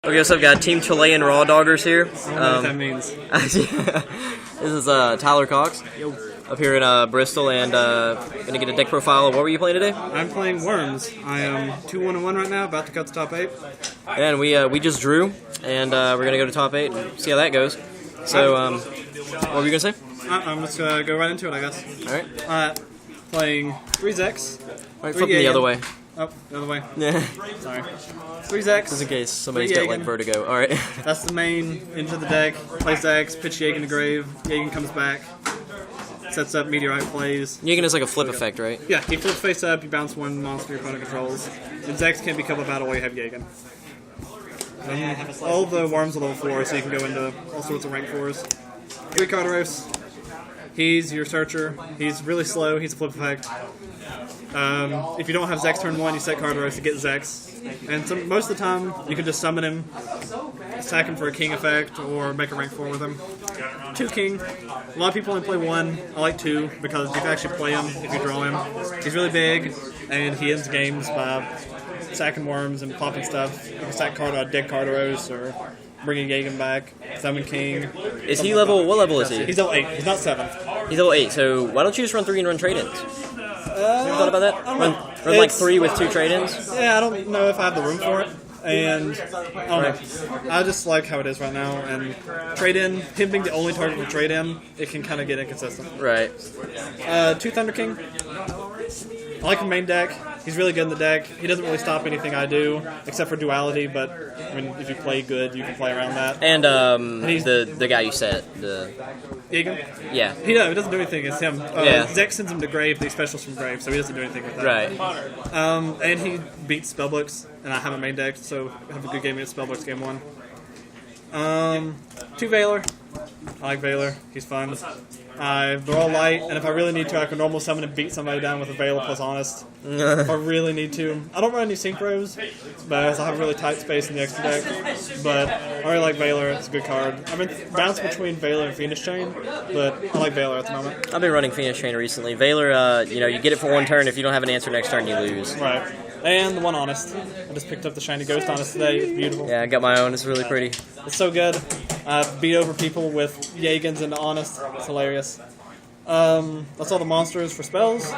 Okay, what's up, guys? Team Chilean Raw Doggers here. I don't know what that means. This is Tyler Cox up here in Bristol, and gonna get a deck profile. What were you playing today? I'm playing Worms. I am 2-1-1 right now, about to cut the top 8. And we just drew, and we're gonna go to top 8 and see how that goes. So, what were you gonna say? I'm just gonna go right into it, I guess. All right. Playing 3 Zex. Flip them the other way. Oh, the other way. Yeah. Sorry. 3 Zex. Just in case somebody's got like vertigo. All right. That's the main into the deck. Play Zex, pitch Yagen to grave. Yagen comes back. Sets up Meteorite plays. Yagen is like a flip effect, right? Yeah, he flips face up, you bounce one monster your opponent controls. And Zex can't become a battle while you have Yagen. All the Worms are level 4, so you can go into all sorts of rank 4s. 3 Carteros. He's your searcher. He's really slow. He's a flip effect. If you don't have Zex turn 1, you set Carteros to get Zex. And most of the time, you can just summon him, attack him for a king effect, or make a rank 4 with him. 2 king. A lot of people only play 1. I like 2 because you can actually play him if you draw him. He's really big, and he ends games by sacking worms and popping stuff. You can sack dead Carteros or bringing Yagen back, summon king. Is he level? What level is he? He's level 8. He's not 7. He's level 8. So why don't you just run 3 and run trade-ins? You ever thought about that? Run like 3 with 2 trade-ins? Yeah, I don't know if I have the room for it. And I don't know. I just like how it is right now. And trade-in, him being the only target for trade-in, it can kind of get inconsistent. Right. 2 Thunder King. I like him main deck. He's really good in the deck. He doesn't really stop anything I do, except for duality, but I mean, if you play good, you can play around that. And he's the guy you set. Yagen? Yeah. He doesn't do anything, it's him. Yeah. Zex sends him to grave, he specials from grave, so he doesn't do anything with that. Right. And he beats Spellbooks, and I have a main deck, so I have a good game against Spellbooks game 1. 2 Valor. I like Valor. He's fun. They're all light, and if I really need to, I can normal summon and beat somebody down with a Valor plus Honest. If I really need to. I don't run any Synchros, because I have a really tight space in the extra deck. But I really like Valor. It's a good card. I've been bouncing between Valor and Phoenix Chain, but I like Valor at the moment. I've been running Phoenix Chain recently. Valor, you get it for 1 turn. If you don't have an answer next turn, you lose. Right. And the one Honest. I just picked up the Shiny Ghost Honest today. It's beautiful. Yeah, I got my own. It's really pretty. It's so good. I beat over people with Yagens into Honest. It's hilarious. That's all the monsters for spells.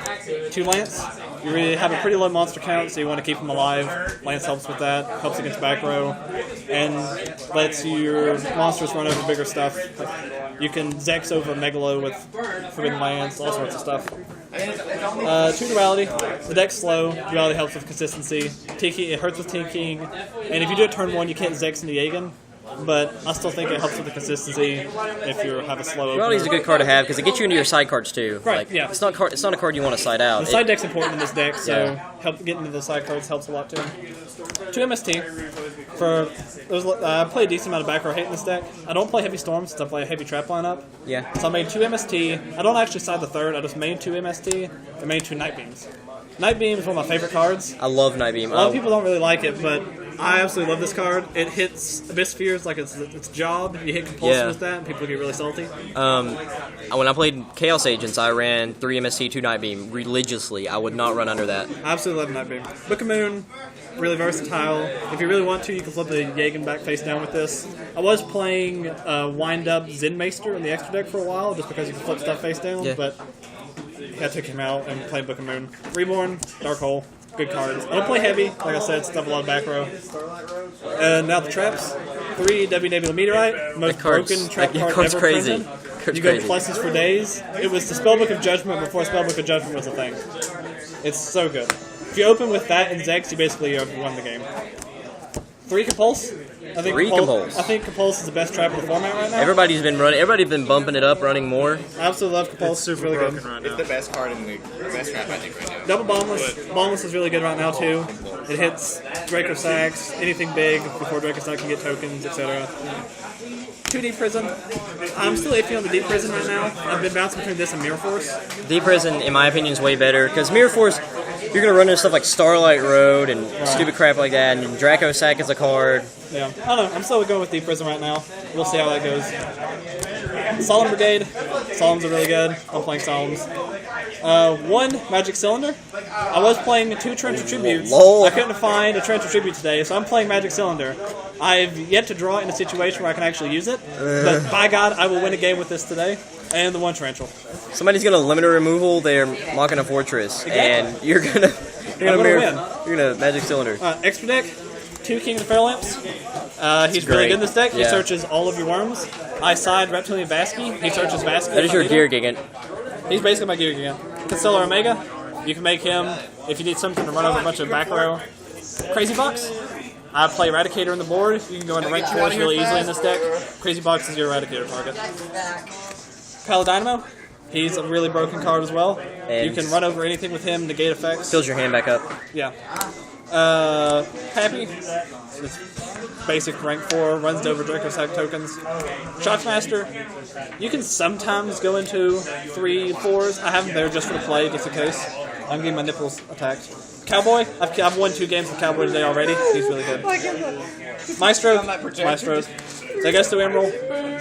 2 Lance. You really have a pretty low monster count, so you want to keep them alive. Lance helps with that. Helps against back row. And lets your monsters run over bigger stuff. You can Zex over Megalo with Forbidden Lance, all sorts of stuff. 2 Duality. The deck's slow. Duality helps with consistency. Tiki, it hurts with Tikiing. And if you do it turn 1, you can't Zex into Yagen. But I still think it helps with the consistency if you have a slow opener. Duality's a good card to have because it gets you into your side cards too. Right, like, yeah. It's not a card you want to side out. The side deck's important in this deck, so Yeah. help getting into the side cards helps a lot too. 2 MST. I play a decent amount of back row hate in this deck. I don't play Heavy Storm since I play a Heavy Trap lineup. Yeah. So I made 2 MST. I don't actually side the 3rd, I just made 2 MST and made 2 Night Beams. Night Beam is one of my favorite cards. I love Night Beam. A lot of people don't really like it, but I absolutely love this card. It hits Abyss Spheres like it's its job. You hit Compulsion with that, and people get really salty. When I played Chaos Agents, I ran 3 MST, 2 Night Beam religiously. I would not run under that. I absolutely love Night Beam. Book of Moon, really versatile. If you really want to, you can flip the Yagen back face down with this. I was playing Wind Up Zen Maester in the extra deck for a while, just because you can flip stuff face down, but I took him out and played Book of Moon. Reborn, Dark Hole. Good cards. I don't play heavy, like I said, stuff a lot of back row. And now the traps. 3 WNebula Meteorite, most broken trap card ever crazy. printed. You go pluses for days. It was the Spellbook of Judgment before Spellbook of Judgment was a thing. It's so good. If you open with that and Zex, you basically have won the game. 3 Compulse. I think Compulse is the best trap in the format right now. Everybody's been bumping it up, running more. I absolutely love Compulse. It's really good. Right it's the best card in the best trap, I think, right now. Double Bombless. Bombless is really good right now, too. It hits Draco Sacks, anything big before Draco Sack can get tokens, etc. 2 Deep Prison. I'm still iffy on the Deep Prison right now. I've been bouncing between this and Mirror Force. Deep Prison, in my opinion, is way better because Mirror Force, you're going to run into stuff like Starlight Road and stupid crap like that, and Draco Sack is a card. Yeah, I don't know. I'm still going with Deep Prison right now. We'll see how that goes. Solemn Brigade. Solemns are really good. I'm playing Solemns. 1 Magic Cylinder. I was playing 2 Trencher Tributes. Lol. I couldn't find a Trencher Tribute today, so I'm playing Magic Cylinder. I've yet to draw in a situation where I can actually use it, but by God, I will win a game with this today. And the one torrential. Somebody's gonna limit a removal. They're mocking a fortress, and you're gonna win. You're gonna magic cylinder. Extra deck, 2 King of the Fairlamps. He's really good in this deck. He searches all of your worms. I side Reptilian Vasky. He searches Vasky. That is your Gear Gigant. He's basically my Gear Gigant. Concealer Omega. You can make him if you need something to run over a bunch of back row. Crazy Box. I play Eradicator on the board. You can go into rank 4s really easily in this deck. Crazy Box is your Eradicator target. Paladynamo. He's a really broken card as well. And you can run over anything with him, negate effects. Fills your hand back up. Yeah. Pappy. Just basic rank 4, runs over Draco Sack tokens. Shockmaster. You can sometimes go into 3/4s. I have him there just for the play, just in case. I'm getting my nipples attacked. Cowboy. I've won 2 games with Cowboy today already. He's really good. Maestro. Maestros. Dagesto Emerald.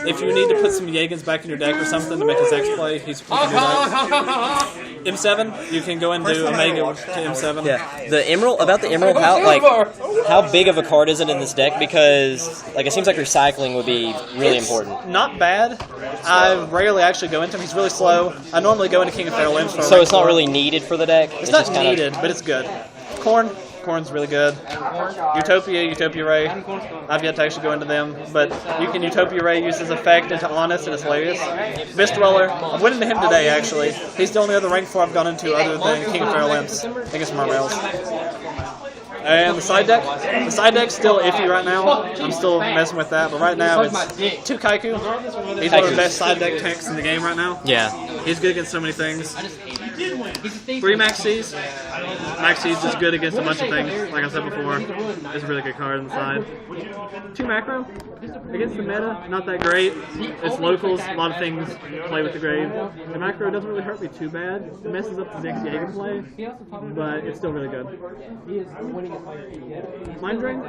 If you need to put some Yagans back in your deck or something to make his X play, he can do that. M7, you can go into Omega to M7. Yeah, the Emerald, about the Emerald, how big of a card is it in this deck? Because it seems like recycling would be really important. Not bad. I rarely actually go into him. He's really slow. I normally go into King of Fairlamps. So it's not really needed for the deck? It's not needed, but it's good. Corn's really good. Utopia Ray. I've yet to actually go into them, but you can Utopia Ray use his effect into Honest, and it's hilarious. Mist Dweller. I went into him today, actually. He's the only other rank 4 I've gone into other than King of Fairlamps. I think it's Marmels. And the side deck? The side deck's still iffy right now. I'm still messing with that, but right now it's 2 Kaiku. He's one of the best side deck tanks in the game right now. Yeah. He's good against so many things. 3 Max C's. Max C's is good against a bunch of things, like I said before. It's a really good card on the side. 2 Macro. Against the meta, not that great. It's locals, a lot of things play with the grade. The Macro doesn't really hurt me too bad. It messes up the Zix Jaeger play, but it's still really good. Mind Drain.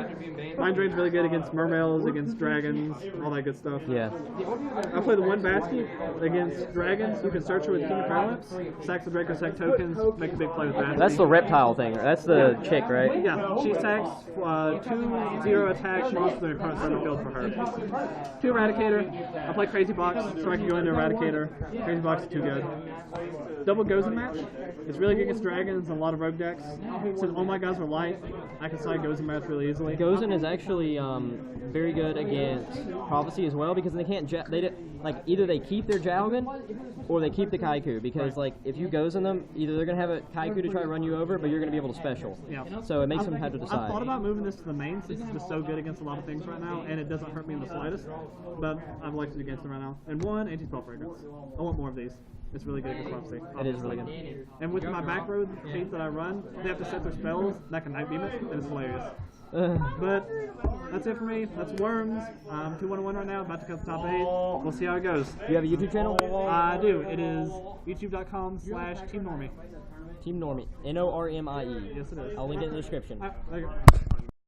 Mind Drain's really good against Mermails, against Dragons, all that good stuff. Yeah. I play the 1 Basket against Dragons. You can search her with King of Fairlamps, sacks the Draco Sack tokens, make a big play with that. That's the reptile thing. That's the chick, right? Yeah, she attacks 2/0 attack monsters in her current center field for her. 2 Eradicator. I play Crazy Box, so I can go into Eradicator. Crazy Box is too good. Double Gozen match. It's really good against Dragons and a lot of rogue decks. Since all my guys are light, I can side Gozen match really easily. Gozen is actually very good against Prophecy as well, because they can't either they keep their Jowgen or they keep the Kaiku, because if you Gozen them, either they're gonna have a Kaiku to try to run you over, but you're gonna be able to special. Yeah. So it makes them have to decide. I've thought about moving this to the main since it's just so good against a lot of things right now, and it doesn't hurt me in the slightest. But I've liked it against it right now. And 1 anti-spell fragrance. I want more of these. It's really good against Prophecy. It is really good. And with my back road sheets that I run, they have to set their spells that can Night Beam it, and it's hilarious. But that's it for me. That's Worms. I'm 2-1-1 right now, about to cut the top 8. We'll see how it goes. Do you have a YouTube channel? I do. It is youtube.com/Team Normie. Team Normie. Normie. Yes, it is. I'll link it in the description. Okay.